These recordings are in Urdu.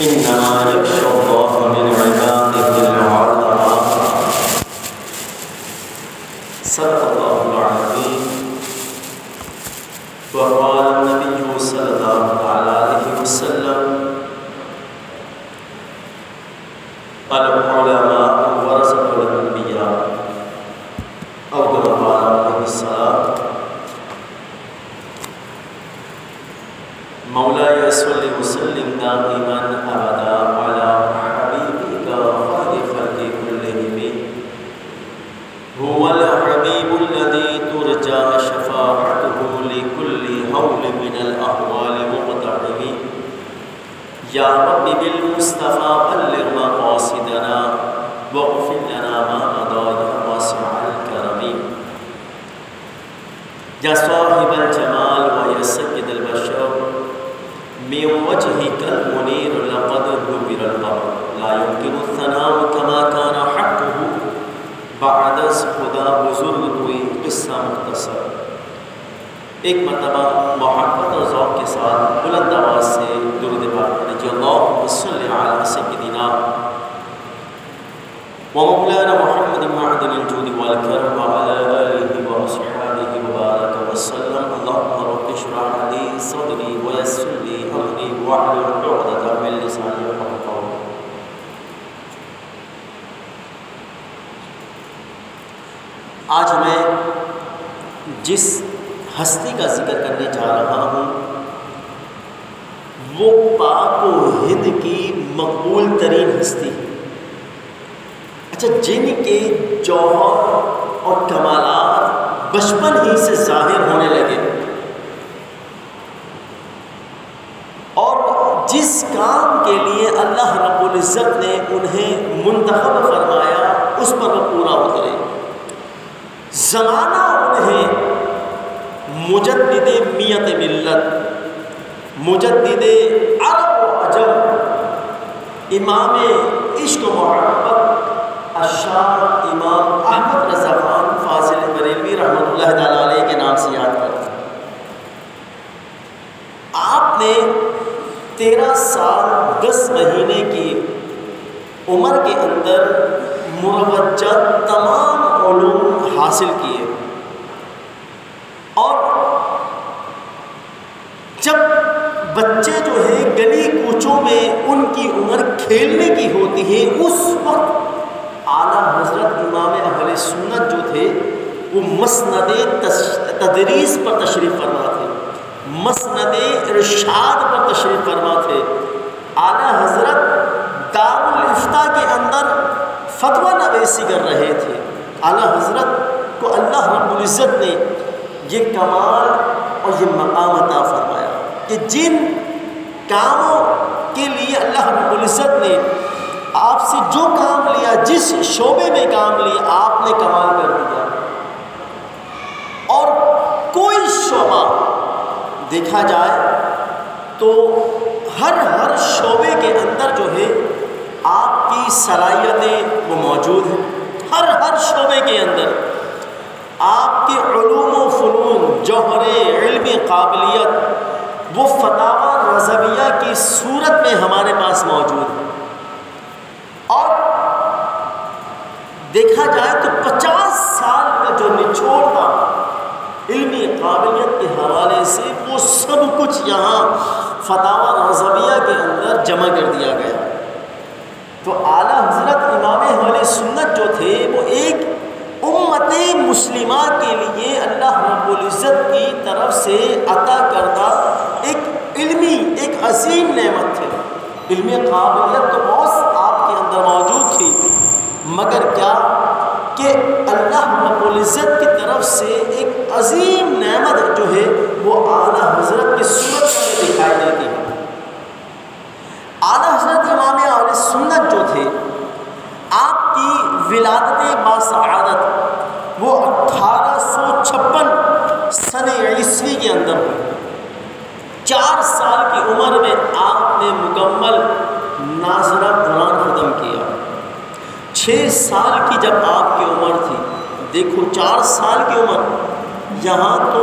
إنما يخشى الله من عباده العلماء. صدق الله العظيم. وقال النبي صلى الله عليه وسلم: العلماء ورثة الأنبياء، أو كما قال عليه السلام. مولاي صل وسلم دائما أبدا على حبيبك خير خلق كلهم. هو الحبيب الذي ترجى شفاعته لكل هول من الأهوال مقتحم. يا رب بالمصطفى بلغ مقاصدنا واغفر لنا ما مضى يا واسع الكرم. يا صاحب الجمال ويا سيد البشر، من وجهك المنير لقد غفر القبر. لا يمكن الثناء كما كان حقه بعد خدا بزرگ ہوئی قصہ مختصر. ایک مرتبہ محبت اور ذوق کے ساتھ بلند آواز سے درود پاک پڑھیں. اللہم صل علی سیدنا ومولانا محمد معدن الجود والکرم وعلى آلہ وصحبہ وبارک وسلم. اللہم رب اشرح لی صدری ویسر لی امری واحلل عقدۃ من لسانی یفقهوا قولی. آج میں جس ہستی کا ذکر کرنے جا رہا ہوں وہ پاک و ہند کی مقبول ترین ہستی ہے. اچھا، جن کے جوہر اور کمالات بچپن ہی سے ظاہر ہونے لگے اور جس کام کے لیے اللہ رب العزت نے انہیں منتخب فرمایا اس پر وہ پورا اترے. زمانہ انہیں مجدد میت ملت، مجدد عرب و عجم، امام عشق و محبت الشاہ امام احمد رضا خان فاضل بریلوی رحمۃ اللہ تعالیٰ علیہ کے نام سے یاد کرتے ہیں. آپ نے 13 سال 10 مہینے کی عمر کے اندر مروجہ تمام علوم حاصل کیے، اور جب بچے جو ہیں گلی کوچوں میں ان کی عمر کھیلنے کی ہوتی ہے، اس وقت اعلیٰ حضرت امام اہل سنت جو تھے وہ مسند تدریس پر تشریف فرما تھے، مسند ارشاد پر تشریف فرما تھے. اعلیٰ حضرت دارالافتاء کے اندر فتویٰ نویسی کر رہے تھے. اعلیٰ حضرت کو اللہ رب العزت نے یہ کمال اور یہ مقام عطا فرمایا کہ جن کاموں کے لیے اللہ رب العزت نے آپ سے جو کام لیا، جس شعبے میں کام لیا، آپ نے کمال کر دیا. اور کوئی شعبہ دیکھا جائے تو ہر شعبے کے اندر جو ہے آپ کی صلاحیتیں وہ موجود ہیں. ہر شعبے کے اندر آپ کے علوم و فنون، جوہر علمی قابلیت وہ فتاوی رضویہ کی صورت میں ہمارے پاس موجود ہے. اور دیکھا جائے تو 50 سال کا جو نچوڑ تھا علمی قابلیت کے حوالے سے وہ سب کچھ یہاں فتاوی رضویہ کے اندر جمع کر دیا گیا. تو اعلیٰ حضرت امام اہل سنت جو تھے وہ ایک امت مسلمہ کے لیے اللہ رب العزت کی طرف سے عطا کردہ ایک علمی ایک عظیم نعمت تھے. علمی قابلیت تو بہت آپ کے اندر موجود تھی، مگر کیا کہ اللہ رب العزت کی طرف سے ایک عظیم نعمت جو ہے وہ اعلیٰ حضرت کی صورت میں دکھائی دیتی ہے. اعلیٰ حضرت امام اہل سنت جو تھے آپ کی ولادت باسعادت وہ 1856 سن عیسوی کے اندر ہوئی. 4 سال کی عمر میں آپ نے مکمل ناظرہ قرآن ختم کیا. 6 سال کی جب آپ کی عمر تھی، دیکھو 4 سال کی عمر، یہاں تو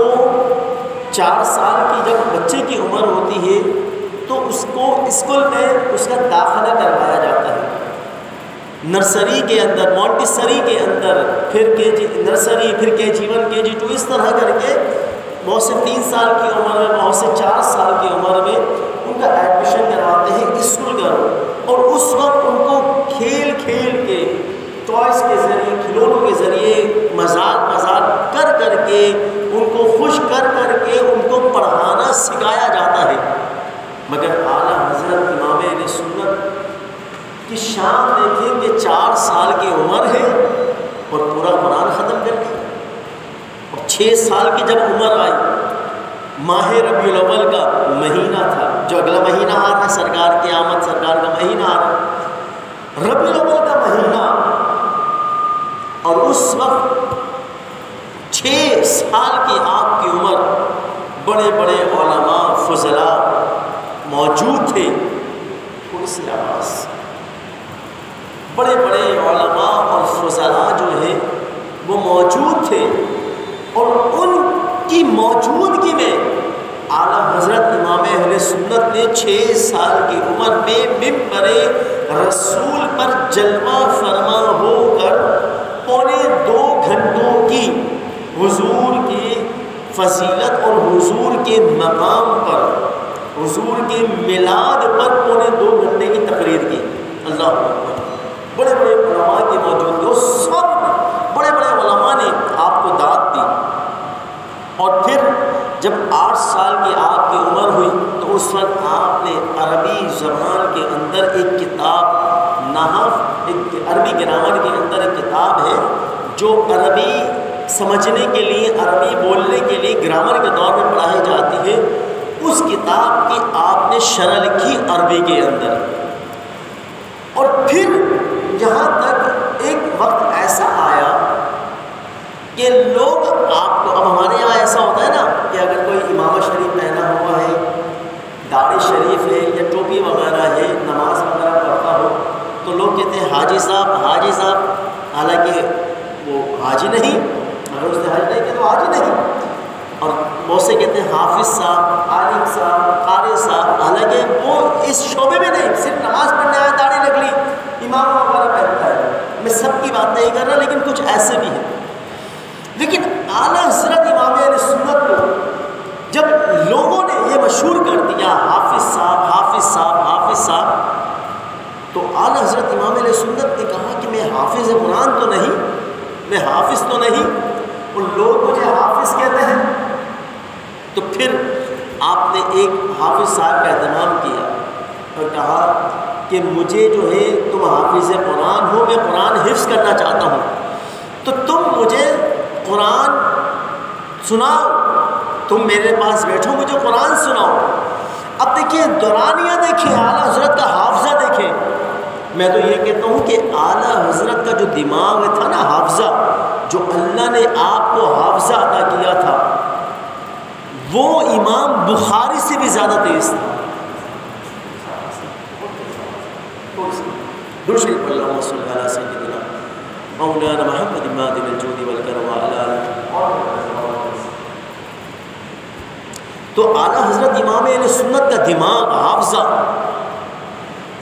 4 سال کی جب بچے کی عمر ہوتی ہے تو اس کو اسکول میں اس کا داخلہ کروایا جاتا ہے، نرسری کے اندر، مونٹیسری کے اندر، پھر نرسری، پھر KG1 KG2، اس طرح کر کے بہت سے 3 سال کی عمر میں، بہت سے 4 سال کی عمر میں ان کا ایڈمیشن کرواتے ہیں اسکول کا، اور اس وقت ان کو کھیل کھیل کے، ٹوائز کے ذریعے، کھلونوں کے ذریعے مذاق کر کے، ان کو خوش کر کے ان کو پڑھانا سکھایا جاتا ہے۔ مگر اعلیٰ حضرت امام اہل سنت کی شان دیکھیں کہ 4 سال کی عمر ہے اور پورا قرآن ختم کر دیا، اور 6 سال کی جب عمر آئی، ماہ ربیع الاول کا مہینہ تھا، جو اگلا مہینہ آ رہا ہے، سرکار کی آمد، سرکار کا مہینہ آ رہا ہے، ربیع الاول کا مہینہ، اور اس وقت 6 سال کی آپ کی عمر، بڑے بڑے علماء فضلاء موجود تھے، تھوڑی سی آواز، بڑے بڑے علماء اور فضلاء جو ہیں وہ موجود تھے، اور ان کی موجودگی میں اعلیٰ حضرت امام اہل سنت نے 6 سال کی عمر میں ممبر رسول پر جلوہ فرما ہو کر 2.25 گھنٹوں کی حضور کی فضیلت اور حضور کے مقام پر، حضور کے میلاد پر 2.25 گھنٹے کی تقریر کی۔ اللہ اکبر، بڑے بڑے علماء کی موجودگی، اور سب بڑے بڑے علماء نے آپ کو داد دی، اور پھر جب 8 سال کی آپ کی عمر ہوئی تو اس وقت آپ نے عربی زبان کے اندر ایک کتاب، نحو، ایک عربی گرامر کے اندر ایک کتاب ہے جو عربی سمجھنے کے لیے، عربی بولنے کے لیے گرامر کے دور میں پڑھائی جاتی ہے، اس کتاب کی آپ نے شرح لکھی عربی کے اندر۔ اور پھر یہاں تک ایک وقت ایسا آیا کہ لوگ آپ کو، اب ہمارے یہاں ایسا ہوتا ہے نا کہ اگر کوئی امامہ شریف پہنا ہوا ہے، داڑھی شریف ہے یا ٹوپی وغیرہ ہے، نماز وغیرہ پڑھتا ہو، تو لوگ کہتے ہیں حاجی صاحب، حاجی صاحب، حالانکہ وہ حاجی نہیں، اگر اس نے حج نہیں کیا تو حاجی نہیں، اور بہت سے کہتے ہیں حافظ صاحب، عالم صاحب، قاری صاحب، حالانکہ وہ اس شعبے میں نہیں، صرف نماز پڑھنے آیا، داڑھی رکھ لی، امام وغیرہ پہنتا ہے۔ میں سب کی بات نہیں کر رہا، لیکن کچھ ایسے بھی ہیں۔ لیکن اعلیٰ حضرت امام اہل سنت کو جب لوگوں نے یہ مشہور کر دیا حافظ صاحب، حافظ صاحب، حافظ صاحب، تو اعلیٰ حضرت امام اہل سنت نے کہا کہ میں حافظ قرآن تو نہیں، میں حافظ تو نہیں، اور لوگ مجھے حافظ کہتے ہیں۔ تو پھر آپ نے ایک حافظ صاحب کا اہتمام کیا اور کہا کہ مجھے جو ہے، تم حافظ قرآن ہو، میں قرآن حفظ کرنا چاہتا ہوں، تو تم مجھے قرآن سناؤ، تم میرے پاس بیٹھو، مجھے قرآن سناؤ۔ اب دیکھیں دورانیہ، دیکھیں اعلیٰ حضرت کا حافظہ دیکھیں۔ میں تو یہ کہتا ہوں کہ اعلیٰ حضرت کا جو دماغ تھا نا، حافظہ، جو اللہ نے آپ کو حافظہ عطا کیا تھا، وہ امام بخاری سے بھی زیادہ تیز تھا۔ درود شریف اللہم صلی علی سیدنا مولانا محمد مادن الجود والکرم وعلی آلہ۔ تو اعلیٰ حضرت امام اہل سنت کا دماغ، حافظہ،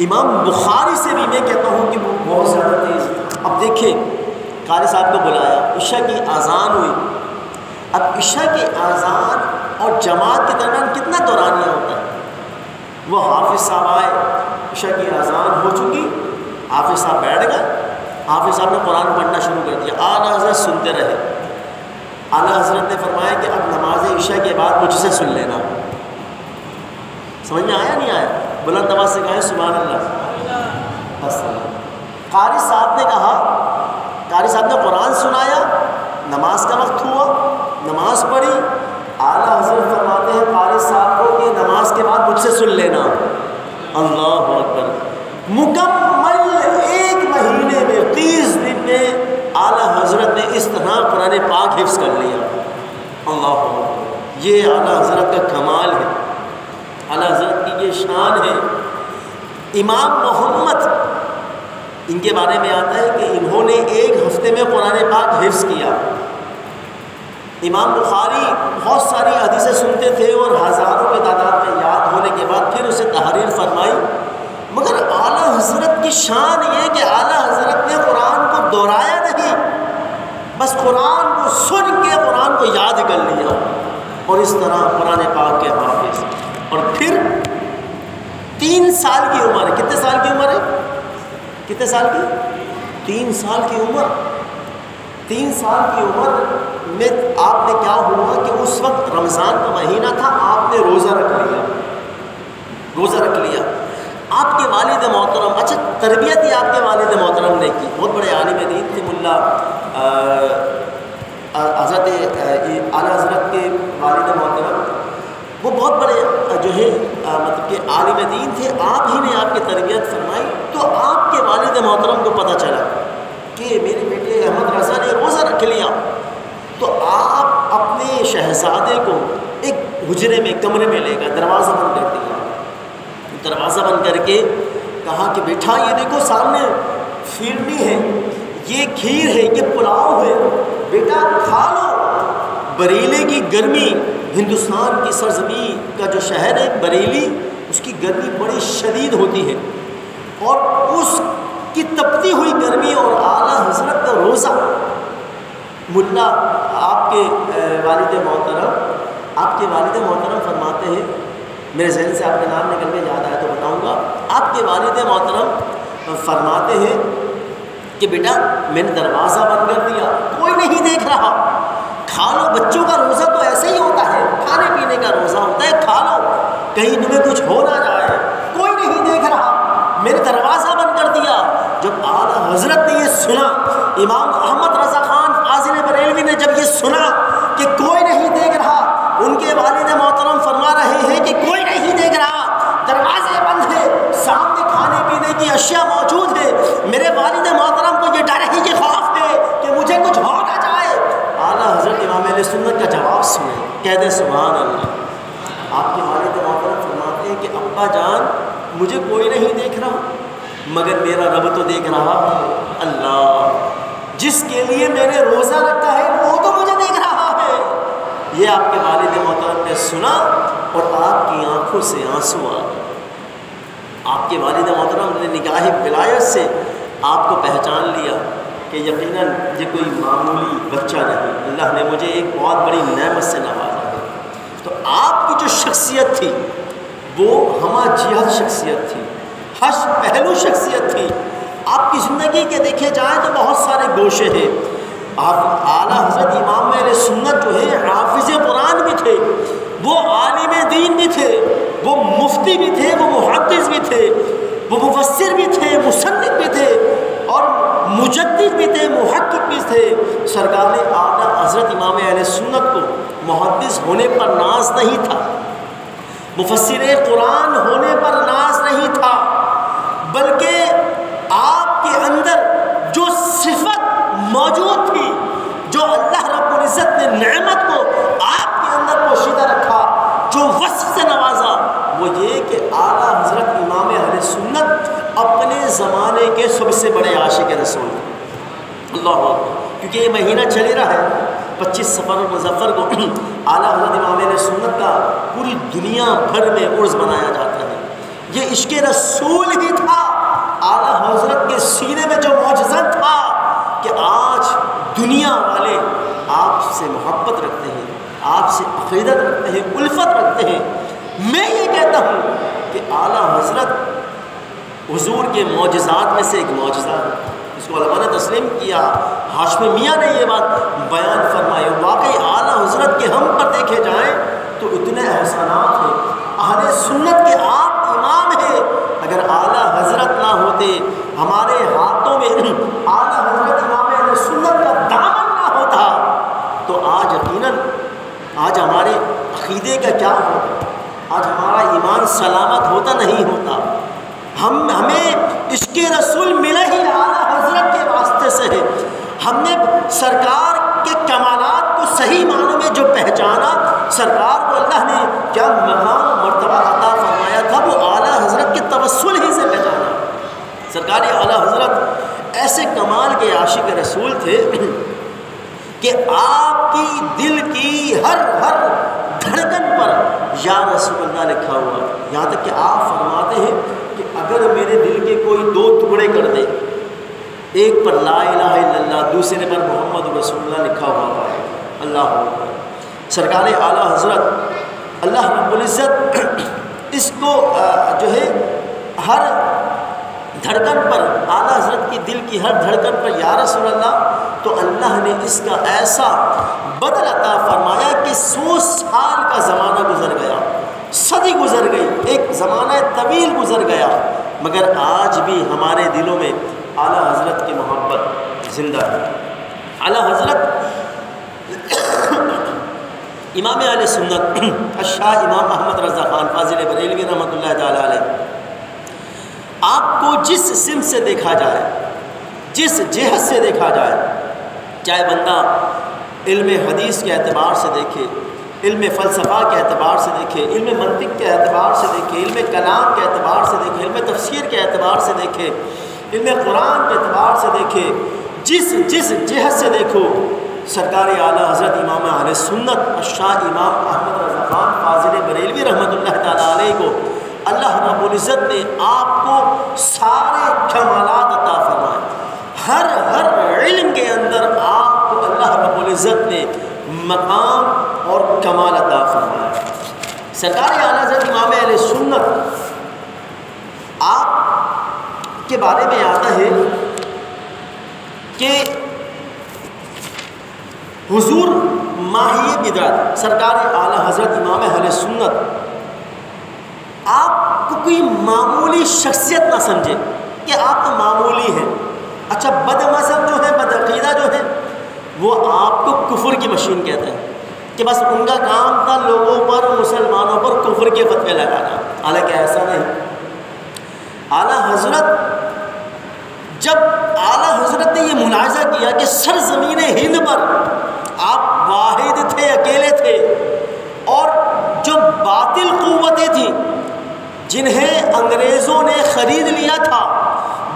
امام بخاری سے بھی میں کہتا ہوں کہ وہ بہت زیادہ تیز تھا۔ اب دیکھیں، قاری صاحب کو بلایا، عشاء کی اذان ہوئی، اب عشاء کی اذان اور جماعت کے درمیان کتنا دورانیہ ہوتا ہے۔ وہ حافظ صاحب آئے، عشاء کی اذان ہو چکی، حافظ صاحب بیٹھ گئے، حافظ صاحب نے قرآن پڑھنا شروع کر دیا، اعلیٰ حضرت سنتے رہے۔ اعلیٰ حضرت نے فرمایا کہ اب نماز عشاء کے بعد مجھ سے سن لینا۔ سمجھ میں آیا نہیں آیا؟ بلند آواز سے کہیں سبحان اللہ۔ بس قاری صاحب نے کہا، قاری صاحب نے قرآن سنایا، نماز کا وقت ہوا، نماز پڑھی، اعلیٰ حضرت فرماتے ہیں قاری صاحب کو کہ نماز کے بعد مجھ سے سن لینا۔ اللہ اکبر، مکمل 1 مہینے میں 30 دن میں اعلیٰ حضرت نے اس طرح قرآن پاک حفظ کر لیا۔ اللہ اکبر، یہ اعلیٰ حضرت کا کمال ہے، اعلیٰ حضرت کی یہ شان ہے۔ امام محمد، ان کے بارے میں آتا ہے کہ انہوں نے 1 ہفتے میں قرآن پاک حفظ کیا۔ امام بخاری بہت ساری حدیثیں سنتے تھے اور ہزاروں کی تعداد میں یاد ہونے کے بعد پھر اسے تحریر فرمائی، مگر اعلیٰ حضرت کی شان یہ کہ اعلیٰ حضرت نے قرآن کو دہرایا نہیں، بس قرآن کو سن کے قرآن کو یاد کر لیا، اور اس طرح قرآن پاک کے حافظ۔ اور پھر 3 سال کی عمر ہے، کتنے سال کی عمر ہے؟ کتنے سال کی؟ 3 سال کی عمر۔ 3 سال کی عمر میں آپ نے کیا ہوا کہ اس وقت رمضان کا مہینہ تھا، آپ نے روزہ رکھ لیا، روزہ رکھ لیا۔ آپ کے والد محترم، اچھا تربیت ہی آپ کے والد محترم نے کی، بہت بڑے عالم دین تھے ملا حضرت اعلیٰ حضرت کے والد محترم، وہ بہت بڑے جو ہے مطلب کہ عالم دین تھے، آپ ہی نے آپ کی تربیت فرمائی۔ تو آپ کے والد محترم کو پتہ چلا کہ میرے بیٹے احمد رضا نے روزہ رکھ لیا، تو آپ اپنے شہزادے کو ایک حجرے میں کمرے میں لے گئے، دروازہ بند کر دیا، دروازہ بند کر کے کہا کہ بیٹا یہ دیکھو سامنے فیرنی ہے، یہ کھیر ہے، یہ پلاؤ ہے، بیٹا کھا لو۔ بریلی کی گرمی، ہندوستان کی سرزمین کا جو شہر ہے بریلی، اس کی گرمی بڑی شدید ہوتی ہے، اور اس کی تپتی ہوئی گرمی اور اعلیٰ حضرت کا روزہ، ملا آپ کے والد محترم فرماتے ہیں، میرے ذہن سے آپ کا نام نکل کے یاد آیا تو بتاؤں گا، آپ کے والد محترم فرماتے ہیں کہ بیٹا میں نے دروازہ بند کر دیا، کوئی نہیں دیکھ رہا، کھا لو، بچوں کا روزہ تو ایسے ہی ہوتا ہے، کھانے پینے کا روزہ ہوتا ہے، کھا لو، کہیں تمہیں کچھ ہو نہ جائے، کوئی نہیں دیکھ رہا، میں نے دروازہ بند کر دیا۔ جب اعلیٰ حضرت نے یہ سنا، امام احمد رضا خان فاضل بریلوی نے جب یہ سنا کہ کوئی نہیں دیکھ رہا، ان کے والد محترم فرما رہے ہیں کہ کوئی نہیں دیکھ رہا، دروازے بند ہے، سامنے کھانے پینے کی اشیاء موجود ہے، میرے والد محترم کو یہ ڈر ہی یہ خوف ہے کہ مجھے کچھ ہو نہ جائے۔ اعلیٰ حضرت امام اہل سنت کا جواب سنیں، کہہ دیں سبحان اللہ۔ آپ کے والد محترم فرماتے ہیں کہ ابا جان مجھے کوئی نہیں دیکھ رہا، مگر میرا رب تو دیکھ رہا ہے، اللہ جس کے لیے میں نے روزہ رکھا ہے وہ تو مجھے دیکھ رہا ہے۔ یہ آپ کے والد محترم نے سنا اور آپ کی آنکھوں سے آنسو آ گئے۔ آپ کے والد محترم نے نگاہ ولایت سے آپ کو پہچان لیا کہ یقیناً یہ کوئی معمولی بچہ نہیں، اللہ نے مجھے ایک بہت بڑی نعمت سے نوازا ہے۔ تو آپ کی جو شخصیت تھی وہ ہمہ جہت شخصیت تھی، ہر پہلو شخصیت تھی۔ آپ کی زندگی کے دیکھے جائیں تو بہت سارے گوشے ہیں۔ آپ اعلیٰ حضرت امام اہل سنت جو ہے حافظ قرآن بھی تھے، وہ عالم دین بھی تھے، وہ مفتی بھی تھے، وہ محدث بھی تھے، وہ مفسر بھی تھے، مصنف بھی تھے، اور مجدد بھی تھے، محقق بھی تھے۔ سرکار اعلیٰ حضرت امام اہل سنت کو محدث ہونے پر ناز نہیں تھا، مفسر قرآن ہونے پر ناز نہیں تھا، بلکہ آپ کے اندر جو صفت موجود تھی، جو اللہ رب العزت نے نعمت کو آپ کے اندر پوشیدہ رکھا، جو وصف سے نوازا، وہ یہ کہ اعلیٰ حضرت امام اہل سنت اپنے زمانے کے سب سے بڑے عاشق رسول تھے۔ اللہ اکبر، کیونکہ یہ مہینہ چلے رہا ہے 25 سفر المظفر کو اعلیٰ حضرت امام اہل سنت کا پوری دنیا بھر میں عرس منایا جاتا ہے۔ یہ عشق رسول ہی تھا، اعلیٰ حضرت کے سینے میں جو معجزہ تھا کہ آج دنیا والے آپ سے محبت رکھتے ہیں، آپ سے عقیدت رکھتے ہیں، الفت رکھتے ہیں۔ میں یہ کہتا ہوں کہ اعلیٰ حضرت حضور کے معجزات میں سے ایک معجزہ ہے، اس کو علماء نے تسلیم کیا، ہاشمی میاں نے یہ بات بیان فرمائی، اور واقعی اعلیٰ حضرت کے ہم پر دیکھے جائیں تو اتنے احسانات ہیں۔ اہل سنت کے آپ امام ہیں، اگر اعلیٰ حضرت نہ ہوتے، ہمارے ہاتھوں میں اعلیٰ حضرت امام اہل سنت کا دامن نہ ہوتا تو آج یقیناً آج ہمارے عقیدے کا کیا ہوتا، آج ہمارا ایمان سلامت ہوتا نہیں ہوتا۔ ہمیں عشق رسول ملا ہی اعلیٰ حضرت کے واسطے سے ہے۔ ہم نے سرکار کے کمالات کو صحیح معنوں میں جو پہچانا، سرکار کو اللہ نے کیا مقام و مرتبہ عطا فرمایا تھا، وہ اعلیٰ حضرت کے توسل ہی سے پہچانا۔ سرکار اعلیٰ حضرت ایسے کمال کے عاشق رسول تھے کہ آپ کی دل کی ہر دھڑکن پر یا رسول اللہ لکھا ہوا ہے، یہاں تک کہ آپ فرماتے ہیں کہ اگر میرے دل کے کوئی 2 ٹکڑے کر دے، ایک پر لا الہ الا اللہ، دوسرے پر محمد رسول اللہ لکھا ہوا پائے گا۔ اللہ اکبر۔ سرکار اعلیٰ حضرت اللہ رب العزت اس کو جو ہے ہر دھڑکن پر، اعلیٰ حضرت کی دل کی ہر دھڑکن پر یا رسول اللہ، تو اللہ نے اس کا ایسا بدل عطا فرمایا کہ 100 سال کا زمانہ گزر گیا، صدی گزر گئی، ایک زمانہ طویل گزر گیا، مگر آج بھی ہمارے دلوں میں اعلیٰ حضرت کی محبت زندہ ہے۔ اعلیٰ حضرت امام اہل سنت الشاہ امام احمد رضا خان فاضل بریلوی رحمۃ اللہ تعالیٰ علیہ، آپ کو جس سمت سے دیکھا جائے، جس جہت سے دیکھا جائے، چاہے بندہ علم حدیث کے اعتبار سے دیکھے، علم فلسفہ کے اعتبار سے دیکھے، علم منطق کے اعتبار سے دیکھے، علم کلام کے اعتبار سے دیکھے، علم تفسیر کے اعتبار سے دیکھے، علم قرآن کے اعتبار سے دیکھے، جس جہت سے دیکھو، سرکار اعلیٰ حضرت امام اہل سنت الشاہ امام احمد رضا خان فاضل بریلوی رحمۃ اللہ تعالیٰ علیہ کو اللہ رب العزت نے آپ کو سارے کمالات عطا فرمائے، ہر علم کے اندر آپ کو اللہ رب العزت نے مقام اور کمال عطا فرمایا۔ سرکار اعلیٰ حضرت امام اہل سنت آپ کے بارے میں آتا ہے کہ حضور ماہی بدعت، سرکار اعلیٰ حضرت امام اہل سنت آپ کو کوئی معمولی شخصیت نہ سمجھے کہ آپ تو معمولی ہیں۔ اچھا، بد مذہب جو ہے، بد عقیدہ جو ہے، وہ آپ کو کفر کی مشین کہتے ہیں کہ بس ان کا کام تھا لوگوں پر، مسلمانوں پر کفر کے فتوے لگانا، حالانکہ ایسا نہیں۔ اعلیٰ حضرت جب اعلیٰ حضرت نے یہ ملاحظہ کیا کہ سرزمین ہند پر آپ واحد تھے، اکیلے تھے، اور جو باطل قوتیں تھیں جنہیں انگریزوں نے خرید لیا تھا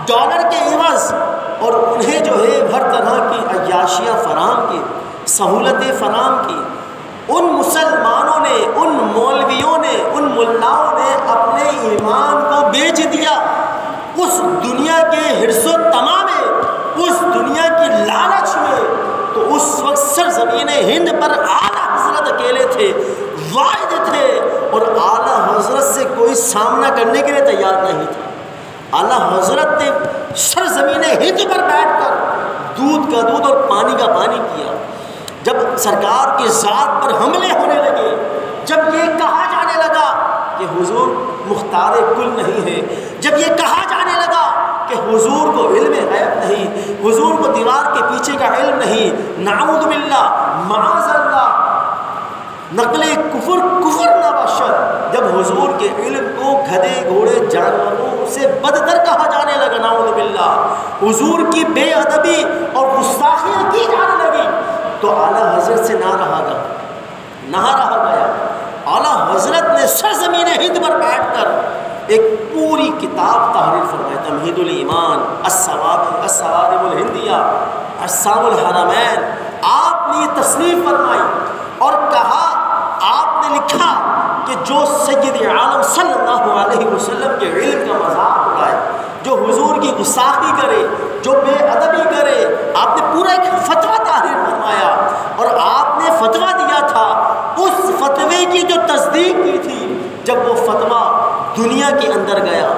ڈالر کے عوض، اور انہیں جو ہے ہر طرح کی عیاشیاں فراہم کی، سہولتیں فراہم کی، ان مسلمانوں نے، ان مولویوں نے، ان ملاؤں نے اپنے ایمان کو بیچ دیا اس دنیا کے حرص و طمع میں، اس دنیا کی لالچ میں۔ تو اس وقت سرزمین ہند پر اعلیٰ حضرت اکیلے تھے، واحد تھے، اور اعلیٰ حضرت سے کوئی سامنا کرنے کے لیے تیار نہیں تھا۔ اعلیٰ حضرت نے سرزمین ہند پر بیٹھ کر دودھ کا دودھ اور پانی کا پانی کیا۔ جب سرکار کی ذات پر حملے ہونے لگے، جب یہ کہا جانے لگا کہ حضور مختار کل نہیں ہے، جب یہ کہا جانے لگا کہ حضور کو علم غیب نہیں، حضور کو دیوار کے پیچھے کا علم نہیں، نعوذ باللہ، معاذ اللہ، نقل کفر نہ باشد، جب حضور کے علم کو گدھے گھوڑے جانوروں سے بدتر کہا جانے لگا، نعوذ باللہ، حضور کی بے ادبی اور گستاخیاں کی جانے لگی، تو اعلیٰ حضرت سے نہ رہا گیا۔ اعلیٰ حضرت نے سرزمین ہند پر بیٹھ کر ایک پوری کتاب تحریر فرمائی، تمہید الایمان، الصوارم الہندیہ، اقسام الحرمین، آپ نے یہ تصنیف فرمائی اور کہا، آپ نے لکھا کہ جو سید عالم صلی اللہ علیہ وسلم کے علم کا مذاق اڑائے، جو حضور کی گستاخی کرے، جو بے ادبی کرے، آپ نے پورا ایک فتویٰ تحریر فرمایا، اور آپ نے فتویٰ دیا تھا، اس فتوے کی جو تصدیق کی تھی، جب وہ فتویٰ دنیا کے اندر گیا،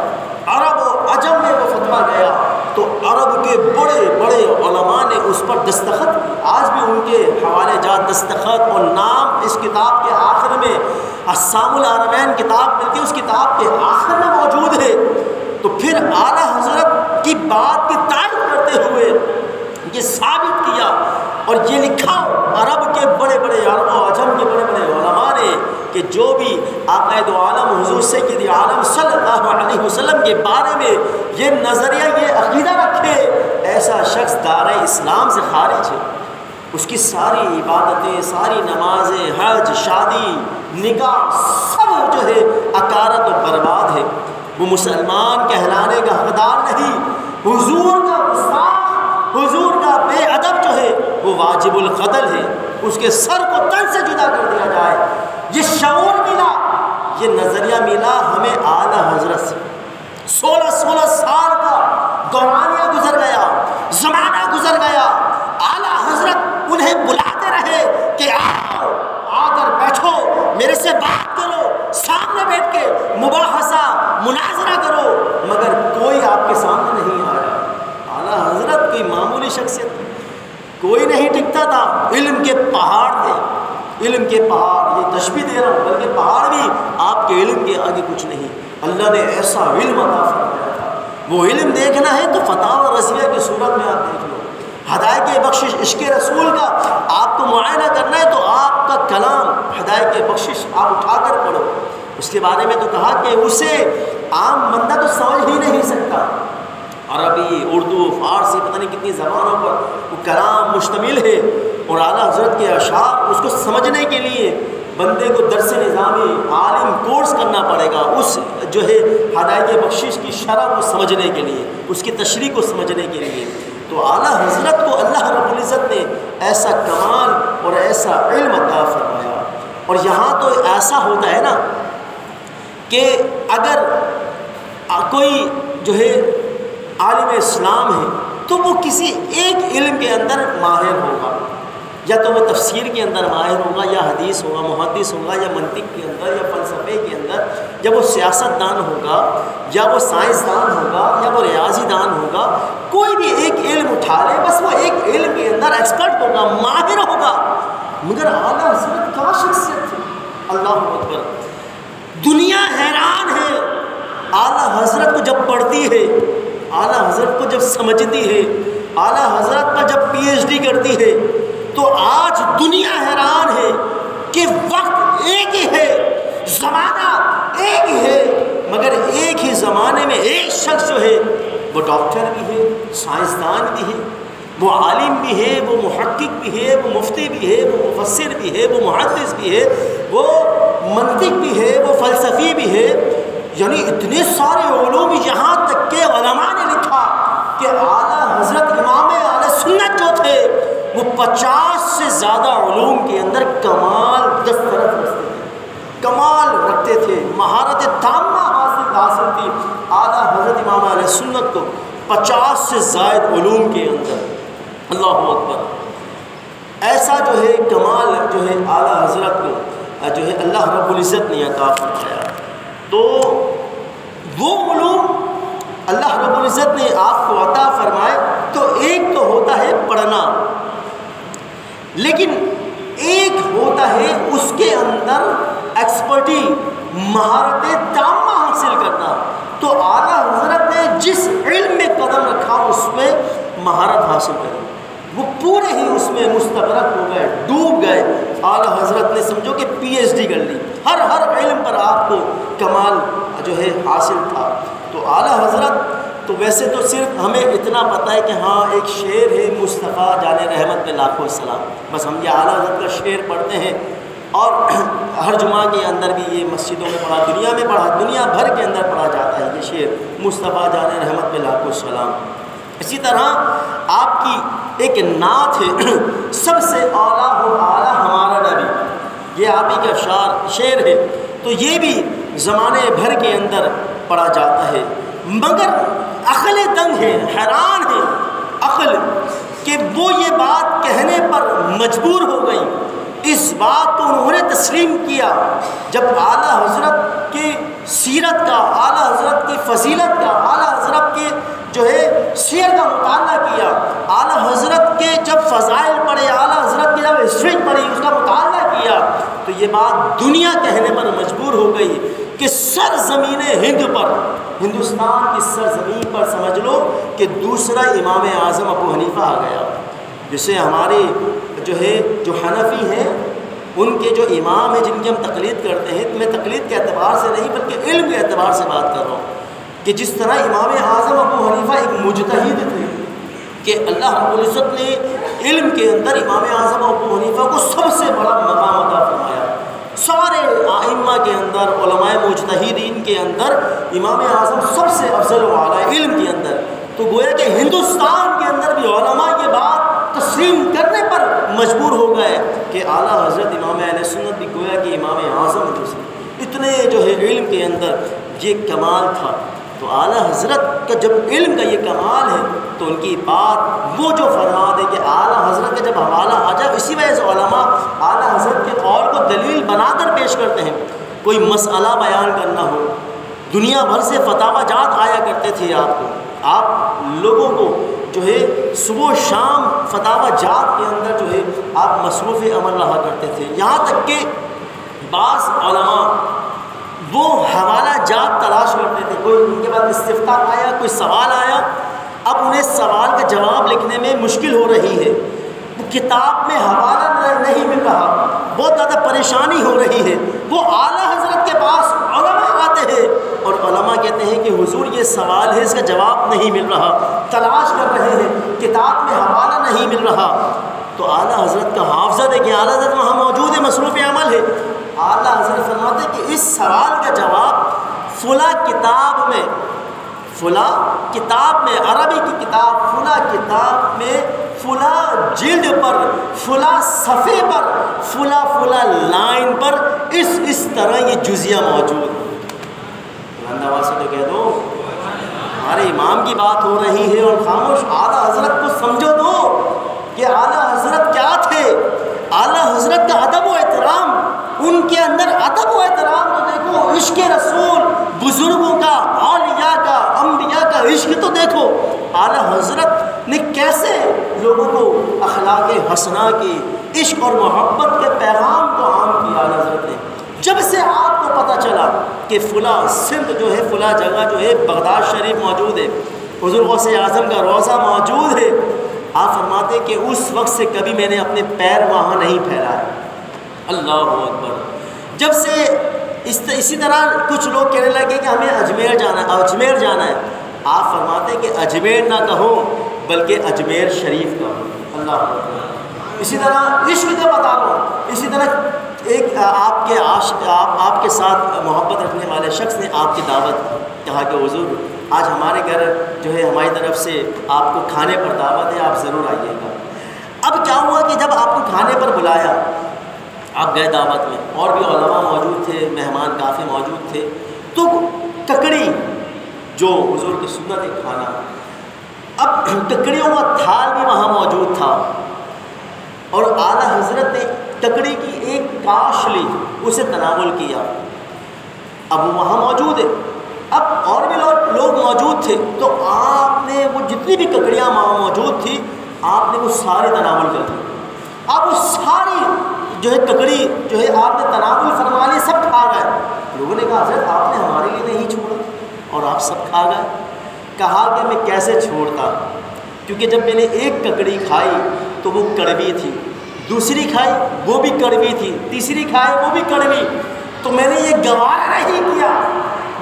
عرب و عجم میں وہ فتویٰ گیا، تو عرب کے بڑے بڑے علماء نے اس پر دستخط کی، آج بھی ان کے حوالے جات، دستخط اور نام اس کتاب کے آخر میں، اقسام الحرمین کتاب ملتی ہے، اس کتاب کے آخر میں موجود ہے۔ تو پھر اعلیٰ حضرت کی بات کی تائید کرتے ہوئے یہ ثابت کیا اور یہ لکھا عرب کے بڑے بڑے عرب و عجم کے بڑے بڑے علماء نے کہ جو بھی آقا دو عالم حضور سید عالم صلی اللہ علیہ وسلم کے بارے میں یہ نظریہ، یہ عقیدہ رکھے، ایسا شخص دائرہ اسلام سے خارج ہے، اس کی ساری عبادتیں، ساری نمازیں، حج، شادی، نکاح، سب جو ہے اکارت و برباد ہے، وہ مسلمان کہلانے کا حقدار نہیں، حضور کا گستاخ، حضور کا بے ادب جو ہے وہ واجب القتل ہے، اس کے سر کو تن سے جدا کر دیا جائے۔ یہ شعور ملا، یہ نظریہ ملا ہمیں اعلیٰ حضرت سے۔ 16 سال کا دورانیہ گزر گیا، زمانہ گزر گیا، اعلیٰ حضرت انہیں بلاتے رہے کہ آؤ، آ کر بیٹھو، میرے سے بات کرو، سامنے بیٹھ کے مباحثہ مناظرہ کرو، مگر کوئی آپ کے سامنے نہیں آیا۔ اعلیٰ حضرت کوئی معمولی شخصیت، کوئی نہیں ٹکتا تھا، علم کے پہاڑ تھے، علم کے پہاڑ، یہ تشبیہ دے رہا ہوں، بلکہ پہاڑ بھی آپ کے علم کے آگے کچھ نہیں۔ اللہ نے ایسا علم عطا فرمایا تھا، وہ علم دیکھنا ہے تو فتاوی رضویہ کی صورت میں آپ دیکھ لو، ہدایت بخشش عشق رسول کا آپ کو معائنہ کرنا ہے تو آپ کا کلام ہدایت بخشش آپ اٹھا کر پڑھو۔ اس کے بارے میں تو کہا کہ اسے عام بندہ تو سمجھ ہی نہیں سکتا، عربی، اردو، فارسی، پتہ نہیں کتنی زبانوں پر وہ کلام مشتمل ہے، اور اعلیٰ حضرت کے اشعار اس کو سمجھنے کے لیے بندے کو درس نظامی عالم کورس کرنا پڑے گا، اس جو ہے ہدایت بخشش کی شرح کو سمجھنے کے لیے، اس کی تشریح کو سمجھنے کے لیے۔ تو اعلیٰ حضرت کو اللہ رب العزت نے ایسا کمال اور ایسا علم عطا فرمایا۔ اور یہاں تو ایسا ہوتا ہے نا کہ اگر کوئی جو ہے عالم اسلام ہے تو وہ کسی ایک علم کے اندر ماہر ہوگا، یا تو وہ تفسیر کے اندر ماہر ہوگا، یا حدیث ہوگا، محدث ہوگا، یا منطق کے اندر، یا فلسفے کے اندر، یا وہ سیاست دان ہوگا، یا وہ سائنس دان ہوگا، یا وہ ریاضی دان ہوگا، کوئی بھی ایک علم اٹھا لے، بس وہ ایک علم کے اندر ایکسپرٹ ہوگا، ماہر ہوگا۔ مگر اعلیٰ حضرت کیا شخصیت تھی، اللہ اکبر! دنیا حیران ہے اعلیٰ حضرت کو جب پڑھتی ہے، اعلیٰ حضرت کو جب سمجھتی ہے، اعلیٰ حضرت پر جب پی ایچ ڈی کرتی ہے، تو آج دنیا حیران ہے کہ وقت ایک ہی ہے، زمانہ ایک ہی ہے، مگر ایک ہی زمانے میں ایک شخص جو ہے وہ ڈاکٹر بھی ہے، سائنسدان بھی ہے، وہ عالم بھی ہے، وہ محقق بھی ہے، وہ مفتی بھی ہے، وہ مفسر بھی ہے، وہ محدث بھی ہے، وہ منطق بھی ہے، وہ فلسفی بھی ہے، یعنی اتنے سارے علوم، یہاں تک کہ علماء نے لکھا کہ اعلیٰ حضرت امام اہل سنت جو تھے وہ 50 سے زیادہ علوم کے اندر کمال دسترس رکھتے تھے، کمال رکھتے تھے، مہارت تامہ حاصل تھی اعلیٰ حضرت امام اہل سنت کو 50 سے زائد علوم کے اندر۔ اللہ اکبر! ایسا جو ہے کمال جو ہے اعلیٰ حضرت کو جو ہے اللہ رب العزت نے عطا فرمایا۔ تو وہ علوم اللہ رب العزت نے آپ کو عطا فرمائے تو ایک تو ہوتا ہے پڑھنا، لیکن ایک ہوتا ہے اس کے اندر ایکسپرٹی، مہارت تامہ حاصل کرنا۔ تو اعلیٰ حضرت نے جس علم میں قدم رکھا اس میں مہارت حاصل کری، وہ پورے ہی اس میں مستغرق ہو گئے، ڈوب گئے۔ اعلیٰ حضرت نے سمجھو کہ پی ایچ ڈی کر لی، ہر علم پر آپ کو کمال جو ہے حاصل تھا۔ تو اعلیٰ حضرت تو ویسے تو صرف ہمیں اتنا پتہ ہے کہ ہاں ایک شعر ہے مصطفیٰ جان رحمت پہ لاکھوں السلام، بس ہم یہ اعلیٰ حضرت کا شعر پڑھتے ہیں، اور ہر جمعہ کے اندر بھی یہ مسجدوں میں پڑھا، دنیا میں پڑھا، دنیا بھر کے اندر پڑھا جاتا ہے یہ شعر، مصطفیٰ جان رحمت پہ لاکھوں السلام۔ اسی طرح آپ کی ایک نعت ہے، سب سے اعلیٰ ہو اعلیٰ ہمارا نبی، یہ آپ ہی کا شعر ہے، تو یہ بھی زمانے بھر کے اندر پڑھا جاتا ہے، مگر عقل دنگ ہے، حیران ہے عقل کہ وہ یہ بات کہنے پر مجبور ہو گئی۔ اس بات کو انہوں نے تسلیم کیا جب اعلیٰ حضرت کی سیرت کا، اعلیٰ حضرت کی فضیلت کا، اعلیٰ حضرت کے جو ہے سیر کا مطالعہ کیا، اعلیٰ حضرت کے جب فضائل پڑھے، اعلیٰ حضرت کی جب ہسٹری پڑھی، اس کا مطالعہ کیا، تو یہ بات دنیا کہنے پر مجبور ہو گئی کہ سرزمین ہند پر، ہندوستان کی سرزمین پر سمجھ لو کہ دوسرا امام اعظم ابو حنیفہ آ گیا، جسے ہمارے جو ہے جو حنفی ہیں ان کے جو امام ہیں جن کی ہم تقلید کرتے ہیں، تو میں تقلید کے اعتبار سے نہیں بلکہ علم کے اعتبار سے بات کر رہا ہوں، کہ جس طرح امام اعظم ابو حنیفہ ایک مجتہد تھے کہ اللہ رب العزت نے علم کے اندر امام اعظم ابو حنیفہ کو سب سے بڑا مقام عطا فرمایا، سارے ائمہ کے اندر، علماء مجتہدین کے اندر امام اعظم سب سے افضل و اعلیٰ علم کے اندر۔ تو گویا کہ ہندوستان کے اندر بھی علماء تسلیم کرنے پر مجبور ہو گئے کہ اعلیٰ حضرت امام اہل سنت بھی گویا کہ امام اعظم تھے، اتنے جو ہے علم کے اندر یہ کمال تھا۔ تو اعلیٰ حضرت کا جب علم کا یہ کمال ہے تو ان کی بات وہ جو فرما دے کہ اعلیٰ حضرت کا جب حوالہ آ جائے، اسی وجہ سے علماء اعلیٰ حضرت کے قول کو دلیل بنا کر پیش کرتے ہیں۔ کوئی مسئلہ بیان کرنا ہو، دنیا بھر سے فتاوی جات آیا کرتے تھے، آپ لوگوں کو جو ہے صبح و شام فتاوی جات کے اندر جو ہے آپ مصروف عمل رہا کرتے تھے، یہاں تک کہ بعض علماء وہ حوالہ جات تلاش کرتے تھے۔ کوئی ان کے بعد استفتاء آیا، کوئی سوال آیا، اب انہیں سوال کا جواب لکھنے میں مشکل ہو رہی ہے، وہ کتاب میں حوالہ نہیں مل رہا، بہت زیادہ پریشانی ہو رہی ہے، وہ اعلیٰ حضرت کے پاس علماء آتے ہیں اور علماء کہتے ہیں کہ حضور یہ سوال ہے، اس کا جواب نہیں مل رہا، تلاش کر رہے ہیں، کتاب میں حوالہ نہیں مل رہا۔ تو اعلیٰ حضرت کا حافظہ دیکھیں، اعلیٰ حضرت وہاں موجود ہے، مصروف عمل ہے، اعلیٰ حضرت فرماتے ہیں کہ اس سوال کا جواب فلاں کتاب میں، عربی کی کتاب فلاں کتاب میں فلاں جلد پر فلاں صفحے پر فلاں لائن پر اس طرح یہ جزیہ موجود ہے۔ بلند آواز سے تو کہہ دو ہمارے امام کی بات ہو رہی ہے اور خاموش، اعلیٰ حضرت کو سمجھو دو کہ اعلیٰ حضرت کیا تھے، اعلیٰ حضرت کا ادب و احترام، ان کے اندر ادب و احترام تو دیکھو، عشق رسول، بزرگوں کا، اولیاء کا، انبیاء کا عشق تو دیکھو، اعلیٰ حضرت نے کیسے لوگوں کو اخلاق حسنہ کی، عشق اور محبت کے پیغام کو عام کیا اعلیٰ حضرت نے۔ جب سے آپ کو پتہ چلا کہ فلاں سندھ جو ہے، فلاں جگہ جو ہے بغداد شریف موجود ہے، حضور غوث اعظم کا روضہ موجود ہے، آپ فرماتے کہ اس وقت سے کبھی میں نے اپنے پیر وہاں نہیں پھیلائے۔ اللہ اکبر۔ جب سے اسی طرح کچھ لوگ کہنے لگے کہ ہمیں اجمیر جانا ہے، آپ فرماتے کہ اجمیر نہ کہو بلکہ اجمیر شریف کہو۔ اللہ اکبر۔ اسی طرح عشق کا بتا رہا ہوں، اسی طرح ایک آپ کے ساتھ محبت رکھنے والے شخص نے آپ کی دعوت، کہا کہ حضور آج ہمارے گھر جو ہے ہماری طرف سے آپ کو کھانے پر دعوت ہے، آپ ضرور آئیے گا۔ اب کیا ہوا کہ جب آپ کو کھانے پر بلایا، آپ گئے دعوت میں، اور بھی علماء موجود تھے، مہمان کافی موجود تھے، تو ککڑی جو حضور کی سنت ہے کھانا، اب ککڑیوں کا تھال بھی وہاں موجود تھا، اور اعلیٰ حضرت نے ککڑی کی ایک کاش لی، اسے تناول کیا۔ اب وہ وہاں موجود ہے، اب اور بھی لوگ موجود تھے، تو آپ نے وہ جتنی بھی ککڑیاں وہاں موجود تھی، آپ نے وہ ساری تناول کر دی۔ اب وہ ساری جو ہے ککڑی جو ہے آپ نے تناول فرما لی، سب کھا گئے۔ لوگوں نے کہا حضرت آپ نے ہمارے لیے نہیں چھوڑا اور آپ سب کھا گئے۔ کہا کہ میں کیسے چھوڑتا، کیونکہ جب میں نے ایک ککڑی کھائی تو وہ کڑوی تھی، دوسری کھائی وہ بھی کڑوی تھی، تیسری کھائی وہ بھی کڑوی، تو میں نے یہ گوارا نہیں کیا،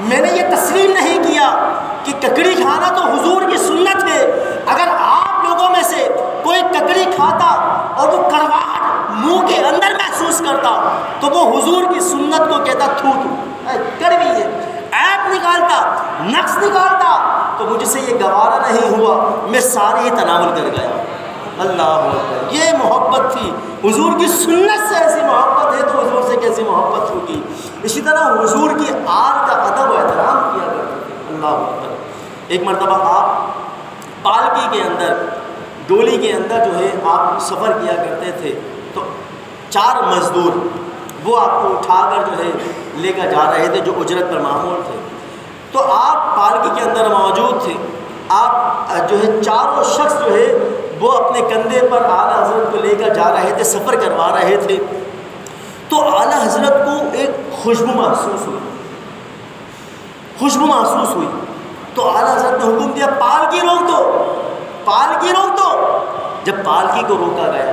میں نے یہ تسلیم نہیں کیا کہ ککڑی کھانا تو حضور کی سنت ہے۔ اگر آپ لوگوں میں سے کوئی ککڑی کھاتا اور وہ کڑواہٹ منہ کے اندر محسوس کرتا تو وہ حضور کی سنت کو کہتا تھو کڑوی ہے، عیب نکالتا، نقص نکالتا، تو مجھ سے یہ گوارا نہیں ہوا، میں ساری ہی تناول کر گیا۔ اللہ اکبر۔ یہ محبت تھی حضور کی سنت سے، ایسی محبت ہے تو حضور سے کیسی محبت ہوگی۔ اسی طرح حضور کی آل کا ادب و احترام کیا کرتے تھے۔ اللہ اکبر۔ ایک مرتبہ آپ پالکی کے اندر، ڈولی کے اندر جو ہے آپ سفر کیا کرتے تھے، تو 4 مزدور وہ آپ کو اٹھا کر جو ہے لے کر جا رہے تھے، جو اجرت پر معمول تھے، تو آپ پالکی کے اندر موجود تھے، آپ جو ہے 4 شخص جو ہے وہ اپنے کندھے پر اعلیٰ حضرت کو لے کر جا رہے تھے، سفر کروا رہے تھے، تو اعلیٰ حضرت کو ایک خوشبو محسوس ہوئی، تو اعلیٰ حضرت نے حکم دیا پالکی روک دو، پالکی روک دو۔ جب پالکی کو روکا گیا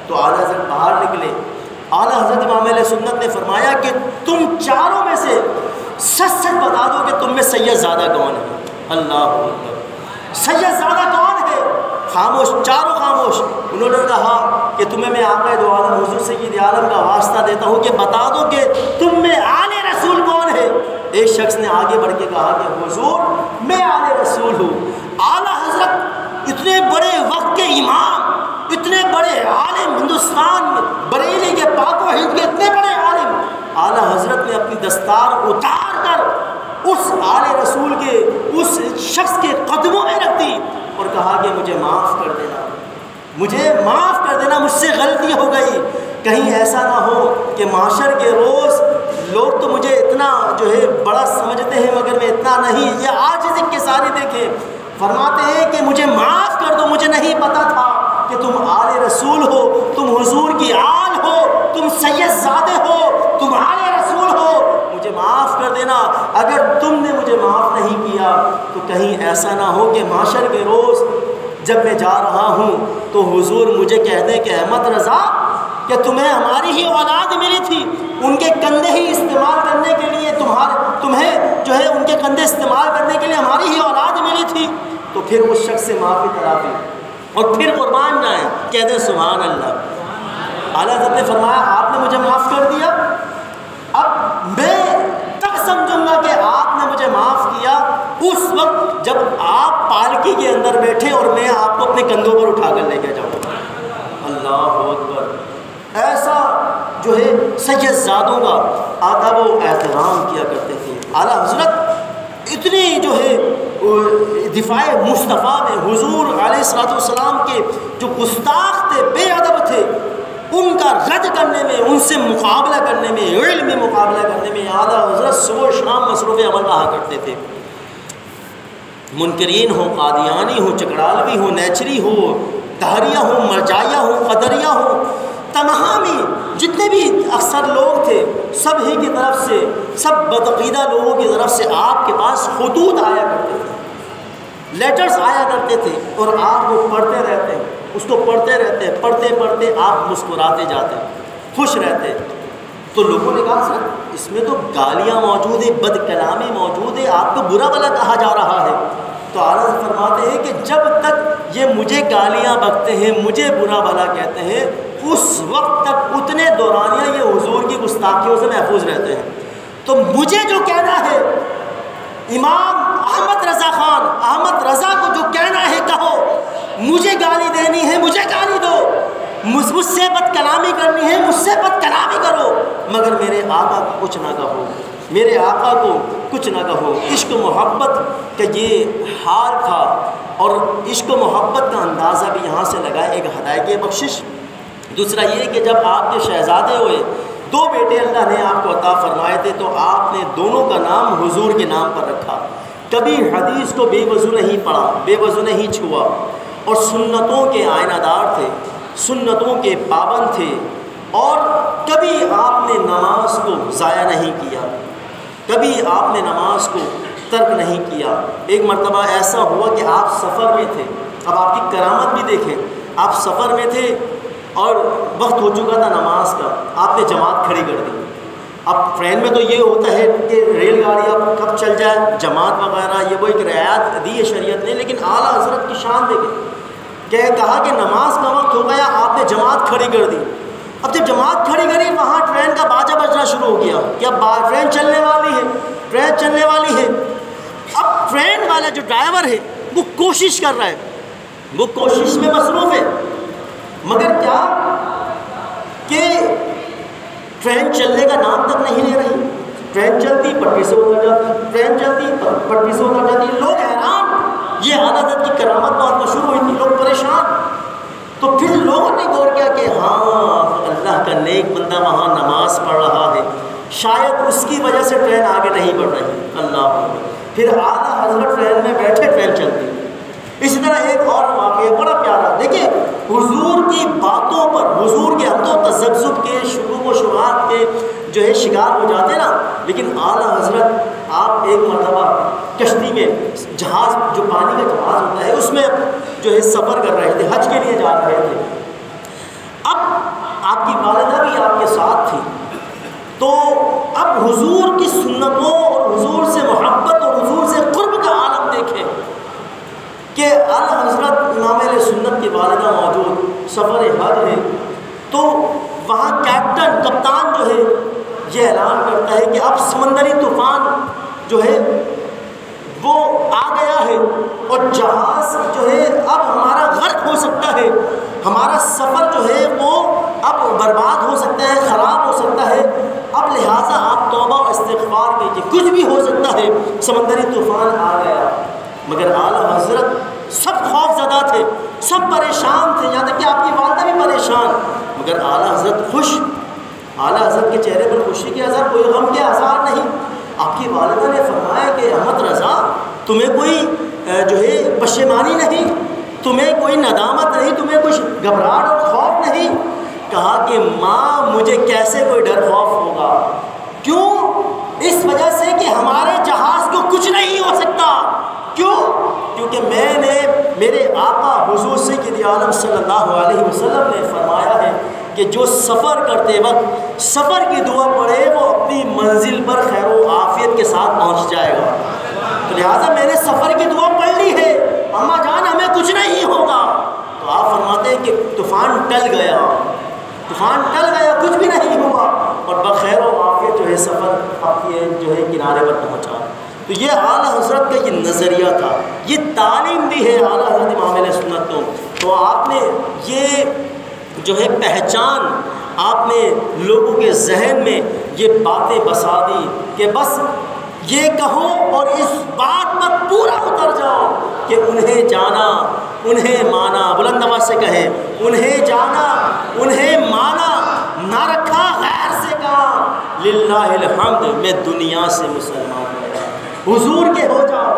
تو اعلیٰ حضرت باہر نکلے۔ اعلیٰ حضرت امام علیہ سنت نے فرمایا کہ تم 4 میں سے سچ بتا دو کہ تم میں سید زادہ کون ہے۔ اللہ اکبر۔ سید زادہ کون ہے؟ خاموش، 4 خاموش۔ انہوں نے کہا کہ تمہیں میں آقا دو عالم حضور سید عالم کا واسطہ دیتا ہوں کہ بتا دو کہ تم میں آل رسول کون ہے۔ ایک شخص نے آگے بڑھ کے کہا کہ حضور میں آل رسول ہوں۔ اعلیٰ حضرت اتنے بڑے وقت کے امام، اتنے ہندوستان میں بریلی کے پاک و ہند کے اتنے بڑے عالم، اعلیٰ حضرت نے اپنی دستار اتار کر اس آل رسول کے اس شخص کے قدموں میں رکھ دی اور کہا کہ مجھے معاف کر دینا، مجھے معاف کر دینا، مجھ سے غلطی ہو گئی، کہیں ایسا نہ ہو کہ محشر کے روز لوگ تو مجھے اتنا جو ہے بڑا سمجھتے ہیں مگر میں اتنا نہیں۔ یہ عاجزی کے ساری دیکھیں، فرماتے ہیں کہ مجھے معاف کر دو، مجھے نہیں پتا تھا کہ تم آل رسول ہو، تم حضور کی آل ہو، تم سید زادے ہو، تم آل رسول ہو، مجھے معاف کر دینا۔ اگر تم نے مجھے معاف نہیں کیا تو کہیں ایسا نہ ہو کہ محشر کے روز جب میں جا رہا ہوں تو حضور مجھے کہہ دیں کہ احمد رضا کہ تمہیں ہماری ہی اولاد ملی تھی، ان کے کندھے ہی استعمال کرنے کے لیے تمہیں جو ہے ان کے کندھے استعمال کرنے کے لیے ہماری ہی اولاد ملی تھی، تو پھر اس شخص سے معافی تلافی اور پھر قربان جائیں، کہہ دیں سبحان اللہ۔ اعلیٰ حضرت نے فرمایا آپ نے مجھے معاف کر دیا، اب میں تب سمجھوں گا کہ آپ نے مجھے معاف کیا اس وقت جب آپ پالکی کے اندر بیٹھے اور میں آپ کو اپنے کندھوں پر اٹھا کر لے کے جاؤں۔ اللہ اکبر، ایسا جو ہے سید زادوں کا آداب و احترام کیا کرتے تھے۔ اعلیٰ حضرت اتنی جو ہے دفاع مصطفیٰ میں حضور علیہ الصلوۃ والسلام کے جو گستاخ تھے، بے ادب تھے، ان کا رد کرنے میں، ان سے مقابلہ کرنے میں، علمی مقابلہ کرنے میں اعلیٰ حضرت صبح و شام مصروف عمل رہا کرتے تھے۔ منکرین ہو، قادیانی ہو، چکڑالوی ہو، نیچری ہو، دہریہ ہو، مرجائیہ ہو، قدریہ ہو، تمام ہی جتنے بھی اکثر لوگ تھے سب ہی کی طرف سے، سب بدعقیدہ لوگوں کی طرف سے آپ کے پاس خطوط آیا کرتے تھے، لیٹرز آیا کرتے تھے، اور آپ وہ پڑھتے رہتے، اس کو پڑھتے رہتے، پڑھتے پڑھتے آپ مسکراتے جاتے، خوش رہتے۔ تو لوگوں نے کہا سر اس میں تو گالیاں موجود ہیں، بد کلامی موجود ہے، آپ کو برا بھلا کہا جا رہا ہے۔ تو اعلیٰ فرماتے ہیں کہ جب تک یہ مجھے گالیاں بکتے ہیں، مجھے برا بھلا کہتے ہیں، اس وقت تک اتنے دورانیہ یہ حضور کی گستاخیوں سے محفوظ رہتے ہیں۔ تو مجھے جو کہنا ہے، امام احمد رضا خان، احمد رضا کو جو کہنا ہے کہو، مجھے گالی دینی ہے مجھے گالی دو، مجھ سے بد کلامی کرنی ہے مجھ سے بد کلامی کرو، مگر میرے آقا کو کچھ نہ کہو، میرے آقا کو کچھ نہ کہو۔ عشق و محبت کا یہ حال تھا، اور عشق و محبت کا اندازہ بھی یہاں سے لگا، ایک ہدایت بخشش۔ دوسرا یہ کہ جب آپ کے شہزادے ہوئے، دو بیٹے اللہ نے آپ کو عطا فرمائے تھے، تو آپ نے دونوں کا نام حضور کے نام پر رکھا، کبھی حدیث کو بے وضو نہیں پڑھا، بے وضو نہیں چھوا، اور سنتوں کے آئینہ دار تھے، سنتوں کے پابند تھے، اور کبھی آپ نے نماز کو ضائع نہیں کیا، کبھی آپ نے نماز کو ترک نہیں کیا۔ ایک مرتبہ ایسا ہوا کہ آپ سفر میں تھے، اب آپ کی کرامت بھی دیکھیں، آپ سفر میں تھے اور وقت ہو چکا تھا نماز کا، آپ نے جماعت کھڑی کر دی۔ اب ٹرین میں تو یہ ہوتا ہے کہ ریل گاڑی اب کب چل جائے، جماعت وغیرہ، یہ وہ ایک رعایت دی ہے شریعت نے، لیکن اعلیٰ حضرت کی شان دیکھیں کہ کہا کہ نماز کا وقت ہو گیا، آپ نے جماعت کھڑی کر دی۔ اب جب جماعت کھڑی کری، وہاں ٹرین کا باجا بجنا شروع ہو گیا کہ اب ٹرین چلنے والی ہے، ٹرین چلنے والی ہے۔ اب ٹرین والا جو ڈرائیور ہے وہ کوشش کر رہا ہے، وہ کوشش میں مصروف ہے، مگر کیا کہ ٹرین چلنے کا نام تک نہیں لے رہی، ٹرین چلتی پٹری سے اتر جاتی، ٹرین چلتی پٹری سے اتر جاتی، لوگ حیران، یہ اعلیٰ حضرت کی کرامت بہت مشہور ہوئی تھی، لوگ پریشان۔ تو پھر لوگوں نے غور کیا کہ ہاں اللہ کا نیک بندہ وہاں نماز پڑھ رہا ہے، شاید اس کی وجہ سے ٹرین آگے نہیں بڑھ رہی۔ اللہ، پھر اعلیٰ حضرت ٹرین میں بیٹھے، ٹرین چلتی۔ اسی طرح ایک اور واقعہ بڑا پیارا، دیکھیں حضور کی باتوں پر، حضور کے ہم تو تذبذب کے، شکوک و شبہات کے جو ہے شکار ہو جاتے نا، لیکن اعلیٰ حضرت آپ ایک مرتبہ کشتی میں، جہاز جو پانی کا جہاز ہوتا ہے اس میں جو ہے سفر کر رہے تھے، حج کے لیے جا رہے تھے۔ اب آپ کی والدہ بھی آپ کے ساتھ تھی، تو اب حضور کی سنتوں اور حضور سے محبت اور حضور سے قرب کا عالم دیکھیں کہ اعلیٰ حضرت امام علیہ سنت کی والدہ موجود، سفر حج ہے، تو وہاں کیپٹن، کپتان جو ہے یہ اعلان کرتا ہے کہ اب سمندری طوفان جو ہے وہ آ گیا ہے اور جہاز جو ہے اب ہمارا غرق ہو سکتا ہے، ہمارا سفر جو ہے وہ اب برباد ہو سکتا ہے، خراب ہو سکتا ہے، اب لہٰذا آپ توبہ و استغفار کیجیے، کچھ بھی ہو سکتا ہے۔ سمندری طوفان آ گیا، مگر اعلیٰ حضرت سب خوف زدہ تھے، سب پریشان تھے، یہاں تک کہ آپ کی والدہ بھی پریشان، مگر اعلیٰ حضرت خوش، اعلیٰ حضرت کے چہرے پر خوشی کے اثر، کوئی غم کے آثار نہیں۔ آپ کی والدہ نے فرمایا کہ احمد رضا تمہیں کوئی جو ہے پشیمانی نہیں، تمہیں کوئی ندامت نہیں، تمہیں کچھ گھبراہٹ اور خوف نہیں؟ کہا کہ ماں مجھے کیسے کوئی ڈر خوف ہوگا، کیوں؟ اس وجہ سے کہ ہمارے جہاز کو کچھ نہیں ہو سکتا، کیوں؟ کیونکہ میں نے میرے آقا حضور سید عالم صلی اللہ علیہ وسلم نے فرمایا ہے کہ جو سفر کرتے وقت سفر کی دعا پڑھے وہ اپنی منزل پر خیر و عافیت کے ساتھ پہنچ جائے گا۔ تو لہٰذا میں نے سفر کی دعا پڑھ لی ہے، اماں جان ہمیں کچھ نہیں ہوگا۔ تو آپ فرماتے ہیں کہ طوفان ٹل گیا، طوفان ٹل گیا، کچھ بھی نہیں ہوا، اور بخیر و عافیت جو ہے سفر آپ کے جو ہے کنارے پر پہنچا۔ تو یہ اعلیٰ حضرت کا یہ نظریہ تھا، یہ تعلیم بھی ہے اعلیٰ حضرت امام اہل سنت کو۔ تو آپ نے یہ جو ہے پہچان آپ نے لوگوں کے ذہن میں یہ باتیں بسا دی کہ بس یہ کہو اور اس بات پر پورا اتر جاؤ کہ انہیں جانا، انہیں مانا، بلند آواز سے کہیں، انہیں جانا، انہیں مانا، نہ رکھا غیر سے کام، للہ الحمد میں دنیا سے مسلمان ہوں۔ حضور کے ہو جاؤ،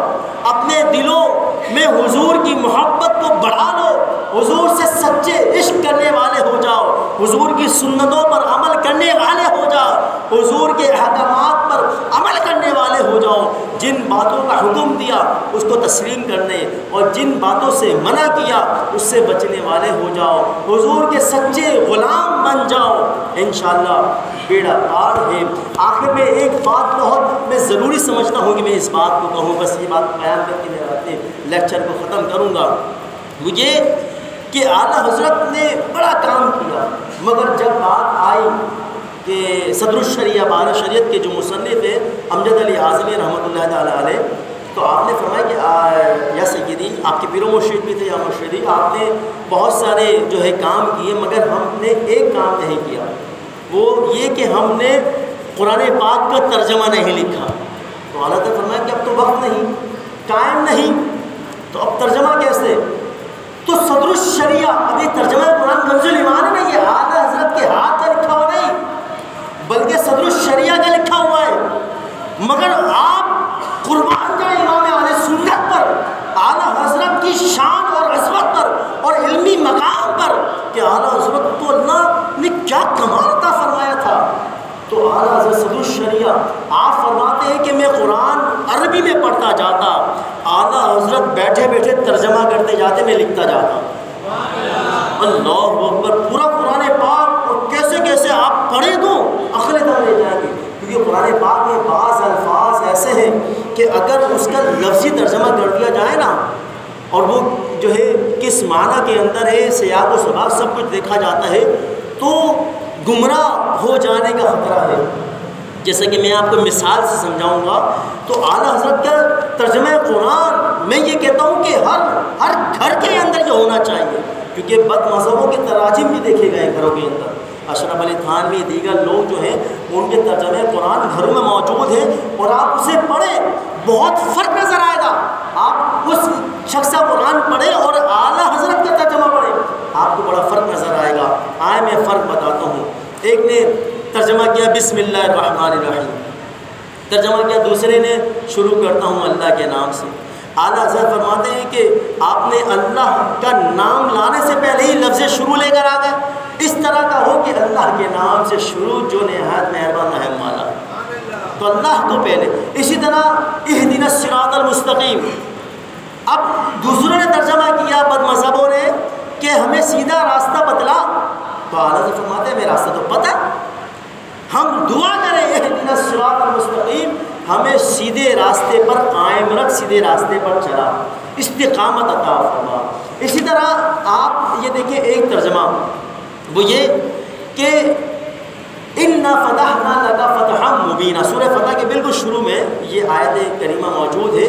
اپنے دلوں میں حضور کی محبت کو بڑھا لو، حضور سے سچے عشق کرنے والے ہو جاؤ، حضور کی سنتوں پر عمل کرنے والے ہو جاؤ، حضور کے احکامات پر عمل کرنے والے ہو جاؤ، جن باتوں کا حکم دیا اس کو تسلیم کرنے اور جن باتوں سے منع کیا اس سے بچنے والے ہو جاؤ، حضور کے سچے غلام بن جاؤ، انشاءاللہ بیڑا پار ہے۔ آخر میں ایک بات بہت میں ضروری سمجھتا ہوں کہ میں اس بات کو کہوں، بس یہ بات بیان کر کے میں اپنے لیکچر کو ختم کروں گا، وہ یہ کہ اعلیٰ حضرت نے بڑا کام کیا، مگر جب بات آئی کہ صدر الشریعہ بارہ شریعت کے جو مصنف ہیں امجد علی اعظمی رحمۃ اللہ تعالیٰ علیہ، تو آپ نے فرمایا کہ یا سیدی آپ کے پیر و مرشد بھی تھے، یا مرشدی آپ نے بہت سارے جو ہے کام کیے، مگر ہم نے ایک کام نہیں کیا، وہ یہ کہ ہم نے قرآن پاک کا ترجمہ نہیں لکھا۔ تو اعلیٰ نے فرمایا کہ اب تو وقت نہیں، ٹائم نہیں، تو اب ترجمہ کیسے؟ تو صدر الشریعہ، ابھی ترجمہ قرآن کنز الایمان ہے نا، یہ اعلیٰ حضرت کے ہاتھ کا لکھا ہوا نہیں بلکہ صدر الشریعہ کا لکھا ہوا ہے، مگر آپ قربان جائیں امام اہل سنت پر، اعلیٰ حضرت کی شان اور عظمت پر اور علمی مقام پر کہ اعلیٰ حضرت تو اللہ نے کیا کمال عطا فرمایا تھا۔ تو اعلیٰ حضرت صدر الشریعہ آپ فرماتے ہیں کہ میں قرآن عربی میں پڑھتا جاتا، اعلیٰ حضرت بیٹھے بیٹھے ترجمہ کرتے جاتے، میں لکھتا جاتا۔ اللہ اکبر، پورا قرآن پاک، اور کیسے کیسے آپ پڑھیں تو عقل دار لے جائیں گے، کیونکہ قرآن پاک میں بعض الفاظ ایسے ہیں کہ اگر اس کا لفظی ترجمہ کر دیا جائے نا، اور وہ جو ہے کس معنی کے اندر ہے، سیاق و سباق سب کچھ دیکھا جاتا ہے، تو گمراہ ہو جانے کا خطرہ ہے۔ جیسے کہ میں آپ کو مثال سے سمجھاؤں گا، تو اعلیٰ حضرت کا ترجمہ قرآن میں یہ کہتا ہوں کہ ہر گھر کے اندر یہ ہونا چاہیے، کیونکہ بد مذہبوں کے تراجم بھی دیکھے گئے گھروں کے اندر، اشرف علی تھانوی دیگر لوگ جو ہیں ان کے ترجمہ قرآن گھروں میں موجود ہیں، اور آپ اسے پڑھیں بہت فرق نظر آئے گا۔ آپ اس شخص کا قرآن پڑھیں اور اعلیٰ حضرت کا ترجمہ پڑھیں، آپ کو بڑا فرق نظر آئے گا۔ آئے میں فرق بتاتا ہوں، ایک نے ترجمہ کیا بسم اللہ الرحمن الرحیم، ترجمہ کیا، دوسرے نے شروع کرتا ہوں اللہ کے نام سے۔ اعلیٰ حضرت فرماتے ہیں کہ آپ نے اللہ کا نام لانے سے پہلے ہی لفظ شروع لے کر آ گئے، اس طرح کا ہو کہ اللہ کے نام سے شروع جو نہایت مہربان رحم والا، تو اللہ کو پہلے، اسی طرح اہدنا الصراط المستقیم۔ اب دوسروں نے ترجمہ کیا بد مذہبوں نے کہ ہمیں سیدھا راستہ بتلا، تو اعلیٰ حضرت فرماتے ہیں ہمیں راستہ تو پتہ، ہم دعا کریں اہدنا الصراط المستقیم، ہمیں سیدھے راستے پر قائم رکھ، سیدھے راستے پر چلا، استقامت عطا فرما۔ اسی طرح آپ یہ دیکھیں ایک ترجمہ، وہ یہ کہ اِنَّا فَتَحْنَا لَكَ فَتْحًا مُبِينًا، سورہ فتح کے بالکل شروع میں یہ آیت کریمہ موجود ہے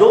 2